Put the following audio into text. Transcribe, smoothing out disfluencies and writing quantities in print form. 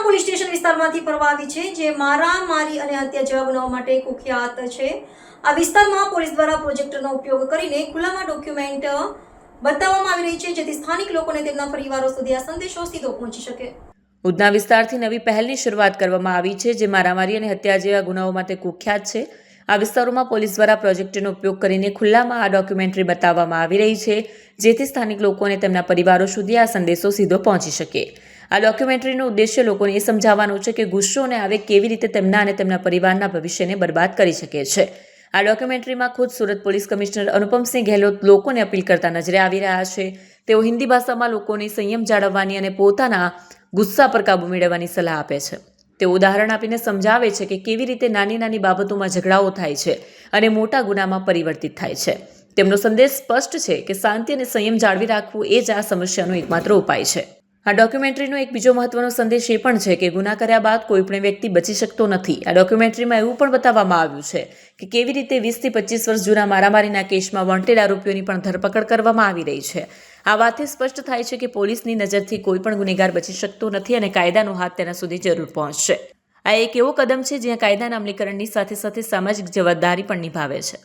Police station વિસ્તારમાંથી ફરવા આવી છે, જે મારામારી અને હત્યા જેવા ગુનાઓ માટે કુખ્યાત છે. આ વિસ્તારમાં પોલીસ દ્વારા પ્રોજેક્ટરનો ઉપયોગ કરીને ખુલ્લામાં ડોક્યુમેન્ટ બતાવવામાં આવી રહી છે, જેથી સ્થાનિક લોકોને તેમના પરિવારો સુધી આ સંદેશો સીધો પહોંચી શકે. ઉધના વિસ્તારથી નવી પહેલની શરૂઆત કરવામાં આવી છે, જે મારામારી અને હત્યા જેવા ગુનાઓ માટે કુખ્યાત છે. આ વિસ્તારોમાં પોલીસ દ્વારા પ્રોજેક્ટરનો ઉપયોગ કરીને ખુલ્લામાં આ ડોક્યુમેન્ટરી બતાવવામાં આવી રહી છે, જેથી સ્થાનિક લોકો અને તેમના પરિવારો સુધી આ સંદેશો સીધો પહોંચી શકે. આ ડોક્યુમેન્ટરીનો ઉદ્દેશ્ય લોકોને એ સમજાવવાનો છે કે ગુસ્સો અને આવેગ કેવી રીતે તેમના અને તેમના પરિવારના ભવિષ્યને બરબાદ કરી શકે છે. આ ડોક્યુમેન્ટરીમાં ખુદ સુરત પોલીસ કમિશનર અનુપમસિંહ ગેહલોત લોકોને અપીલ કરતા નજરે આવી રહ્યા છે. તેઓ હિન્દી ભાષામાં લોકોને સંયમ જાળવવાની અને પોતાના ગુસ્સા પર કાબૂ મેળવવાની સલાહ આપે છે. તેઓ ઉદાહરણ આપીને સમજાવે છે કે કેવી રીતે નાની નાની બાબતોમાં ઝઘડાઓ થાય છે અને મોટા ગુનામાં પરિવર્તિત થાય છે. તેમનો સંદેશ સ્પષ્ટ છે કે શાંતિ અને સંયમ જાળવી રાખવું એ જ આ સમસ્યાનો એકમાત્ર ઉપાય છે. આ ડોક્યુમેન્ટરીનો એક બીજો મહત્વનો સંદેશ એ પણ છે કે ગુના કર્યા બાદ કોઈ પણ વ્યક્તિ બચી શકતો નથી. આ ડોક્યુમેન્ટરીમાં એવું પણ બતાવવામાં આવ્યું છે કે કેવી રીતે 20 થી 25 વર્ષ જૂના મારામારીના કેસમાં વોન્ટેડ આરોપીઓની પણ ધરપકડ કરવામાં આવી રહી છે. આ વાતથી સ્પષ્ટ થાય છે કે પોલીસની નજરથી કોઈ પણ ગુનેગાર બચી શકતો નથી અને કાયદાનો હાથ તેના સુધી જરૂર પહોંચશે. આ એક એવો કદમ છે જ્યાં કાયદાના અમલીકરણની સાથે સાથે સામાજિક જવાબદારી પણ નિભાવે છે.